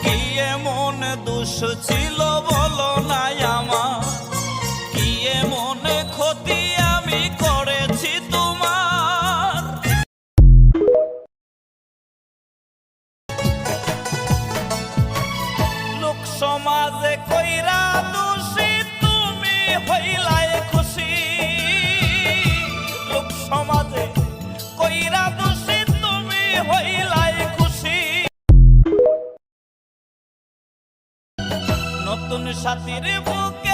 কি এমন দোষ ছিল বলো নাই আমার, কি এমন ক্ষতি আমি করেছি তোমার। লোক সমাজে কইরা দোষী তুমি হইলাই খুশি, লোক সমাজে কইরা দোষী তুমি হইলাই খুশি। নতুন সাথীর বুকে